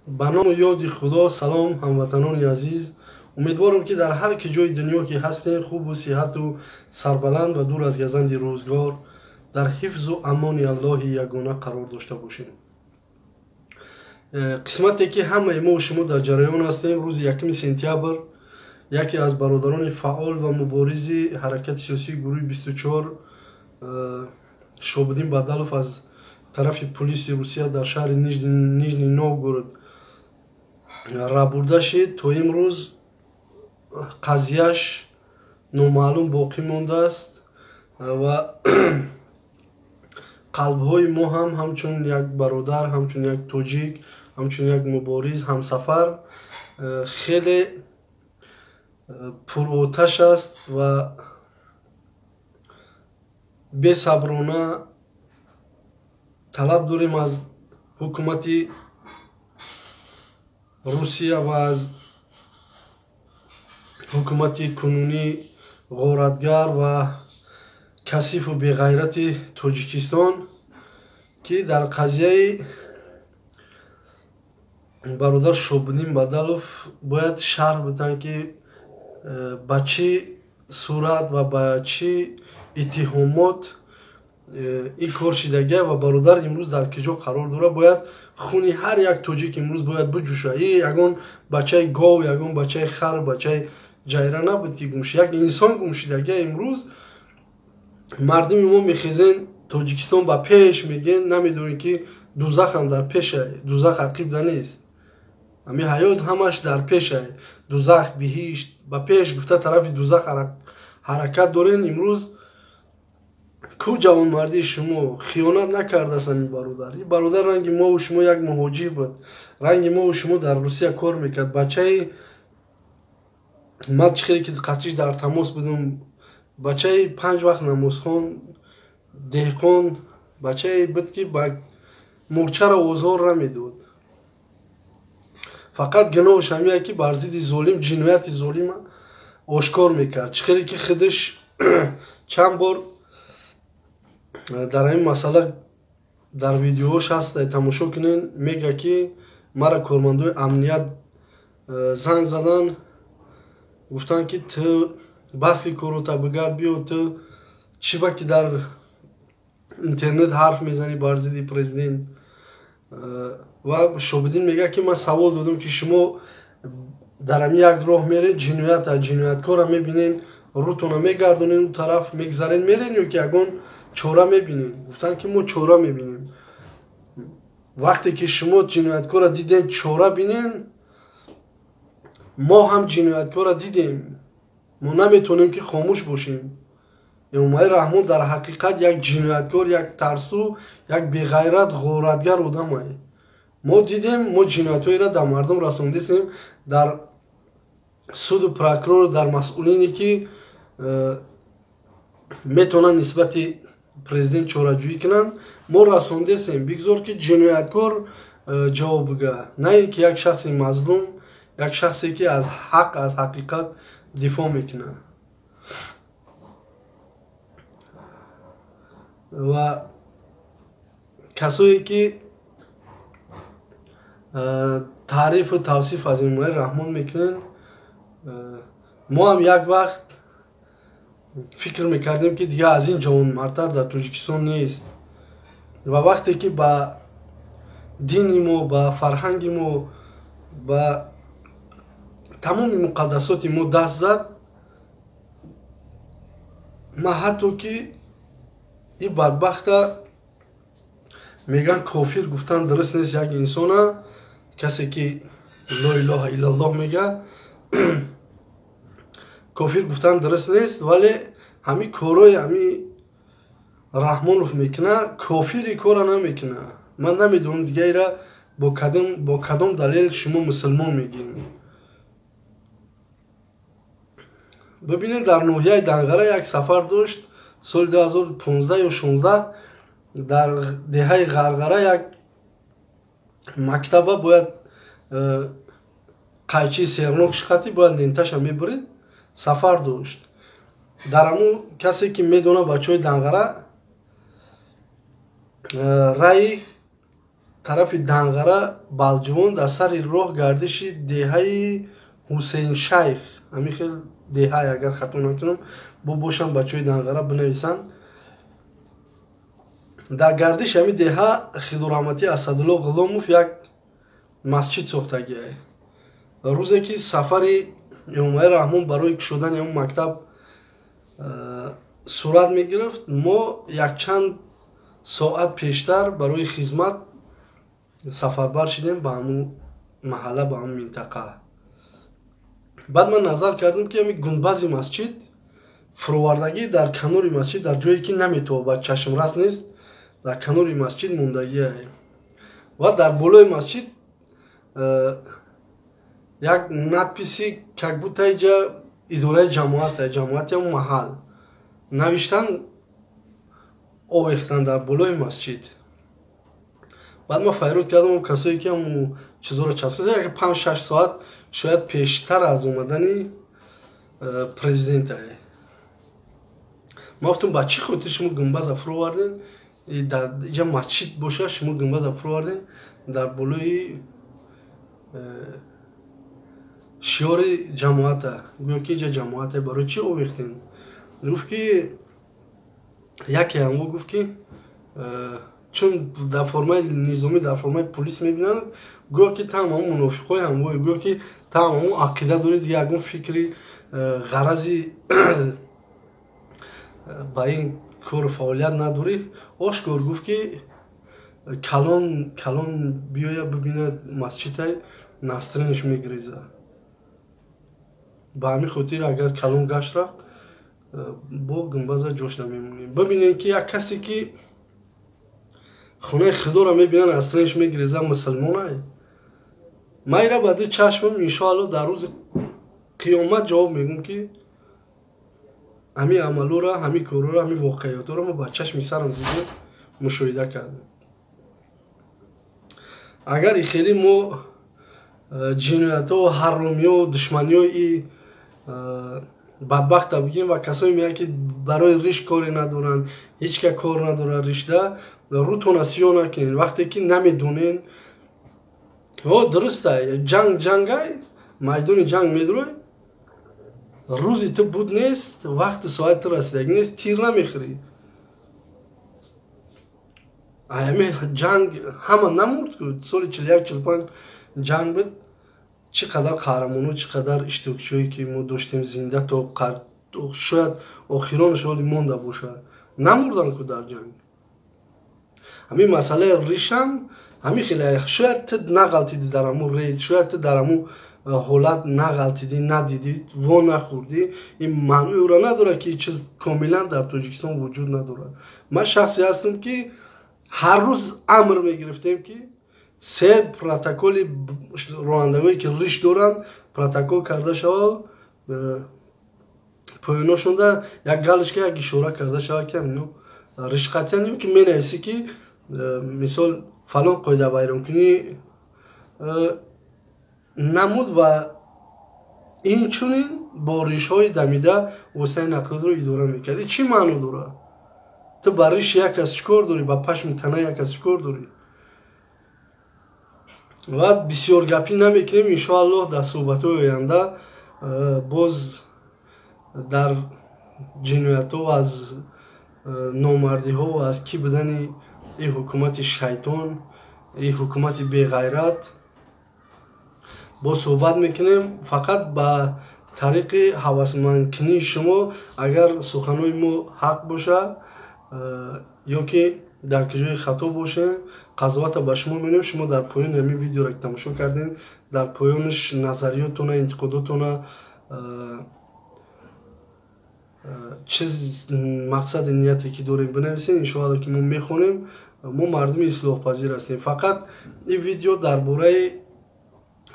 با نام و یاد خدا. سلام هموطنان عزیز. امیدوارم که در هر جای دنیا که هستین خوب و صحت و سربلند و دور از گزند روزگار در حفظ و امان الله یگانه قرار داشته باشیم. قسمتی که همه ما و شما در جریان هستیم، روز 1 سپتامبر یکی از برادران فعال و مبارز حرکت سیاسی گروه 24 شهابالدین بدلوف از طرف پلیس روسیه در شهر نیژنی نوگورод رابرده شد. تا امروز قضیهش نامعلوم باقی مانده است و قلب‌های ما هم همچون یک برادر، همچون یک توجیک، همچون یک مبارز همسفر خیلی پر آتش است و بی‌صبرانه طلب داریم از حکومت روسیه و از حکومت کنونی غارتگر و کثیف و بی‌غیرت تاجیکستان که در قضیه برادر شهابالدین بدلوف باید شرح بدن که با چه صورت و با چه اتهامات این کار شدگی و برادر امروز در کجا قرار داره. باید خونی هر یک تاجیک امروز باید بجوشه. این یگان بچه گاو، یگان بچه خر، بچه جایره نبود که گمشه، یک انسان گمشدگی. امروز مردم ما میخیزن تاجیکستان با پیش میگن، نمیدونی که دوزخ هم در پیشه. دوزخ عقیب نیست، همین حیات همش در پیشه. دوزخ بهشت با پیش گفته طرف دوزخ حرکت دارین. امروز کو جوانمردی شما خیانت نکرده است این برادر. این برادر رنگ ما و شما یک مهاجر بود، رنگ ما و شما در روسیه کار میکرد. بچه من چخیری که قطعیش در تماس بودم، بچه 5 وقت نمازخوان دهقان بچه بود که با مورچه را آزار را میداد. فقط گناهش همیه که بر ضد ظالم جنایت ظالم آشکار میکرد. چخیری که خودش چند بار در این مسئله در ویدیوش هست، تماشا کنین. میگه که مرا کارمندای امنیت زنگ زدن، گفتن که تو بس که کارو تا بگرد بیا، تو چی با که در اینترنت حرف میزنی بر ضد پرزیدنت. و شهابالدین میگه که من سوال دادم که شما در هم یک راه میرین، جنایتکار را میبینین، روتون را میگردونین اون طرف میگذارین میرین، یا که یگان چوره میبینین؟ گفتن که ما چوره میبینیم. وقتی که شما جنایتکار را دیدین چوره بینین، ما هم جنایتکار را دیدیم، ما نمیتونیم که خاموش باشیم. امام رحمان در حقیقت یک جنایتکار، یک ترسو، یک بی‌غیرت غارتگر آدم است. ما دیدیم، ما جنایت‌هایی را در مردم رساندیم. در سود و پروکرور، در مسئولینی که میتونن نسبت پرزیدنت چاره‌جویی کنن، ما رساندیم. بگذار که جنایتکار جواب بگه، نه که یک شخص مظلوم، یک شخصی که از حق، از حقیقت دفاع میکنه. و کسایی که تعریف و توصیف از امام رحمان میکنن، ما هم یک وقت فکر میکردیم که دیگه از این جوانمردتر در تاجیکستان نیست. و وقتی که با دین ما، با فرهنگ ما، با تمام مقدسات ما دست زد، ما حتی که این بدبخت میگن کافر گفتن درست نیست. یک انسان کسی که لا اله الا الله میگه کافر گفتن درست نیست، ولی همین کارای همین رحمانوف میکنه، کافری کارا نمیکنه. من نمیدونم دیگه ایرا با کدام دلیل شما مسلمان میگین. ببینید در ناحیه دنغره یک سفر داشت سال 2015 یا 16. در دهه غرغره یک مکتبه باید قایچی سیرنوک شخطی باید لنتش میبرید. سفر داشت. در همون کسی که میدونه بچه های دنغره رای тарафи Данғара Балҷувон дар сари роҳ гардиши деҳаи Ҳусейншайх, ҳамин хел деҳаи, агар хато накунам, бо бошам бачаҳои Данғара бинависанд. Дар гардиши ҳамин деҳа Хидураҳматӣ Асадулло Ғуломов як масҷид сохтагиае. рӯзе ки сафари Имомаи Раҳмон барои кушодани ҳамон мактаб сурат мегирифт, мо якчанд соат пештар барои хизмат сафарбар шидем ба ҳамон маҳалла, ба ҳамон минтақа. баъд ман назар кардам ки ҳамин гунбази масҷид, фурӯвардагӣ дар канори масҷид, дар ҷое ки наметавонад чашмрас нест, дар канори масҷид мондагиае. ва дар болои масҷид як надписи как будто иҷа идораи ҷамоат, ҷамоати ҳамон маҳал навиштан овехтан дар болои масҷид. баъд ман файруд кардам касое ки ҳамон чизоро часпида, як 5-6 соат шояд пештар аз омадани президентае. ман гуфтам ба чӣ хотир шумо гунбаза фурӯварден, иҷа масҷид боша, шумо гунбаза фурӯварден дар болои шиёри ҷамоата, гӯё ки иҷа ҷамоате, барои чӣ овехтем? гуфт ки яке ҳамво гуфт ки чун дар формаи низомӣ, дар формаи полис мебинанд, гӯё ки таам ҳамон мунофиқҳои ҳамвое, гӯё ки таам ҳамон ақида доред, ягон фикри ғарази ба ин кор фаъолият надорӣ. ошкор гуфт ки калон биёя бибинад масҷидай настринаш мегреза. ба ҳамин хотир агар калон гашт рафт, бо гунбаза ҷош намемонем. бибинем ки як касе ки хонаи худоро мебинад настринаш мегреза, мусулмонае. майра ба ду чашмам иншоалло дар рӯзи қиёмат ҷавоб мегӯм ки ҳамин амалҳоро, ҳамин корҳоро, ҳамин воқеиятҳоро мо ба чашми сарам дидем, мушоҳида кардем. агар ихелӣ мо ҷиноятҳо, ҳаромиҳо, душманиҳои бадбахта бигем ва касое меянд ки барои риш коре надоранд, ҳеҷ ка кор надорад ришда, рӯтона сиёҳ накунед. вақте ки намедонен, дурустае, ҷангай, майдони ҷанг медурой, рӯзи ту буд нест, вақти соати ту расидагӣ нест, тир намехӯрӣ. ҳамин ҷанг ҳама намурд ку соли 41-45 ҷанг буд. чӣ қадар қаҳрамонҳо, чӣ қадар иштирокчиҳое ки мо доштем зинда то шояд охирони шоли монда бошад, намурданд ку дар ҷанг. ҳамин масъалаи ришам ҳамин хеле, шояд ту нағалтиди дар ҳамон рейд, шояд ту дар ҳамон ҳолат нағалтиди, надидӣ, во нахӯрдӣ, ин маънӯро надорад ки чиз комилан дар Тоҷикистон вуҷуд надорад. ман шахсе ҳастам ки ҳар рӯз амр мегирифтем ки се протоколи ронандагое ки риш доранд протокол карда шавад, поёношонда як галочка, як ишора карда шавад ки ришқатиян ё ки менависӣ ки мисол фалон қоида вайронкунӣ намуд ва инчунин бо ришҳои дамида воситаи нақлиётро идора мекард. чӣ маъно дорад? ту ба риши як кас чикор дорӣ? Ба пашми танаи як кас чикор дорӣ? ва бисёр гапӣ намекунем. иншоаллоҳ дар суҳбатҳои оянда боз дар ҷиноятҳо, аз номардиҳо, аз кӣ будани ин ҳукумати шайтон, ин ҳукумати беғайрат бо суҳбат мекунем. фақат ба тариқи ҳавасмандкунии шумо, агар суханҳои мо ҳақ бошад ё ки дар куҷои хато бошем, қазовата ба шумо менем. шумо дар поёни ҳамин видеоро ки тамошо кардем, дар поёнаш назариётона, интиқодотона, чиз мақсади нияте ки дорем бинависем. иншоалло ки мо мехонем. мо мардуми ислоҳпазир ҳастем. фақат ин видео дар бораи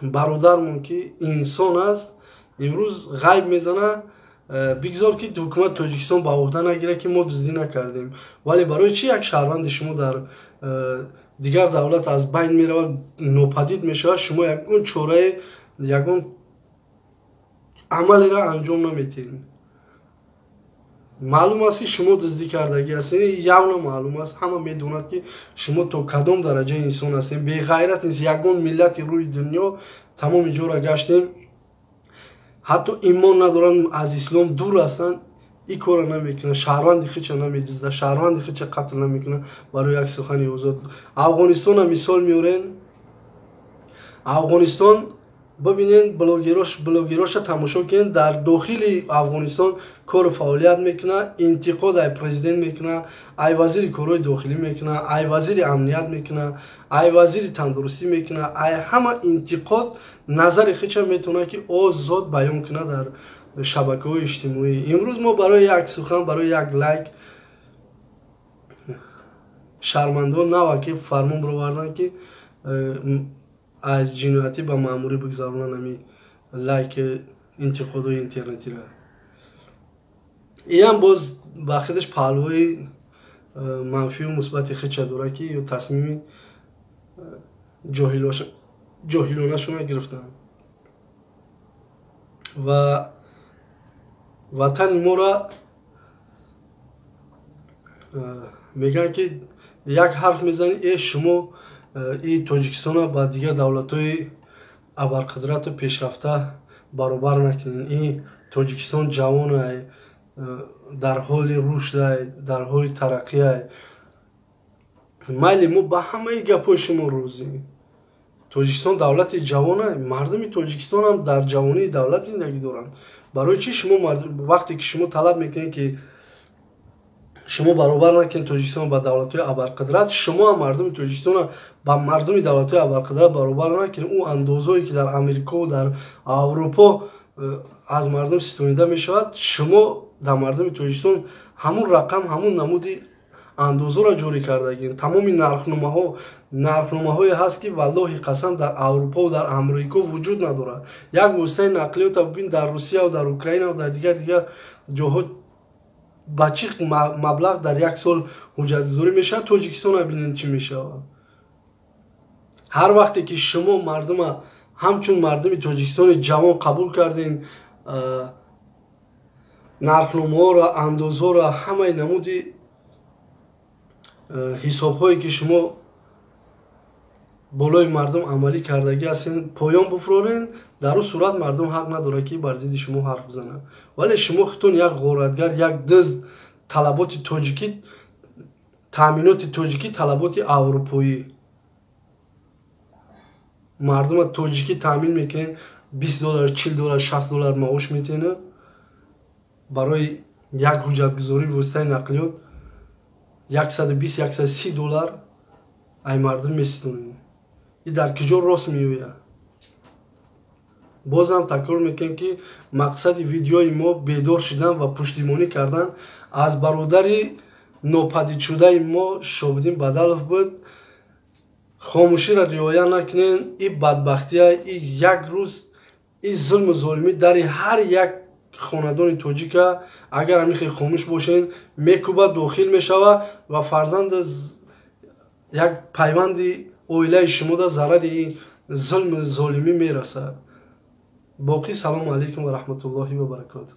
бародармон ки инсон аст, имрӯз ғайб мезана, бигзор ки ҳукумати Тоҷикистон ба уҳда нагирад ки мо дуздӣ накардем. вале барои чӣ як шаҳрванди шумо дар дигар давлат аз байн меравад, нопадид мешавад, шумо ягон чорае, ягон амалеро анҷом наметиҳед? معلوم است که شما دزدی کردگی هستین، یعنی معلوم است، همه میدونند که شما تو کدام درجه انسان هستین. بی غیرت نیست. یگان ملت روی دنیا تمام جورا گشتیم، حتی ایمان ندارن، از اسلام دور هستن، این کار نمیکنه. شهروند خیچ نمیدزده، شهروند خیچ قتل نمیکنه برای یک سخن آزاد. افغانستان مثال میارن. افغانستان ببینین، بلوگراش تماشا کنین، در داخل افغانستان کار فعالیت میکنه، انتقاد ای پرزیدنت میکنه، ای وزیر کارهای داخلی میکنه، ای وزیر امنیت میکنه، ای وزیر تندرستی میکنه، ای همه انتقاد نظر خیچ میتونه که آزاد بیان کنه در شبکه‌های اجتماعی. امروز ما برای یک سخن، برای یک لایک شرمنده نه که فرمان بردن که از جنایتی به ماموری بگذارونن همی لایک انتقاد و اینترنتی را. این هم باز با خودش پهلوهای منفی و مثبت خیچ داره که یا تصمیم جاهلانه شون گرفتن و وطن ما را میگن که یک حرف میزنی ای شما این تاجیکستان با دیگر دولت های ابرقدرت و پیشرفته برابر نکنین. این تاجیکستان جوان های، در حال رشد های، در حال ترقی های. مایلی ما با همه گپای شما روزی. تاجیکستان دولت جوان های، مردم تاجیکستان هم در جوانی دولت زندگی دارن. برای چی شما وقتی که شما طلب میکنین که شما برابر نکنید تاجیکستان با دولت‌های ابرقدرت، شما مردم تاجیکستان با مردم دولت‌های ابرقدرت برابر نکنید. اون اندازه‌ای که در امریکا و در اروپا از مردم ستونیده میشود، شما در مردم تاجیکستان همون رقم، همون نمودی اندازه را جوری کردگین. تمام نرخنامه‌های هست که والله قسم در اروپا و در امریکا وجود نداره. یک واسطه نقلیات ببین در روسیه و در اوکراین و در دیگر جاها با چی مبلغ در یک سال حجت زوری میشه، تاجیکستان ها بینین چی میشه. هر وقتی که شما مردم همچون مردم تاجیکستان جوان قبول کردین، نرخنامه ها را، اندازه ها را، همه نمودی حساب هایی که شما بالای مردم عملی کردگی هستین پایان بفرارین، در اون صورت مردم حق نداره که بر ضد شما حرف بزنه. ولی شما خودتون یک غارتگر، یک دزد، طلبات تاجیکی، تامینات تاجیکی، طلبات اروپایی، مردم تاجیکی تامین میکنین، 20 دلار، 40 دلار، 60 دلار معاش میتینه برای یک حجتگذاری واسطه نقلیات 120 130 دلار ای مردم میستونین. این در کجا راست میویه؟ بازم تکرار میکنم که مقصد ویدیوی ما بیدار شدن و پشتیبانی کردن از برادری ناپدید شده ما شابدین بدلوف بود. خاموشی را رعایت نکنین. این بدبختی، این یک روز این ظلم و ظلمی در هر یک خاندان تاجیک اگر همیخوای خاموش باشین میکوبه، داخل میشوه و فرزند یک پیوندی اویله شما در ضرر ظلم ظالمی میرسه. باقی سلام علیکم و رحمت الله و برکاته.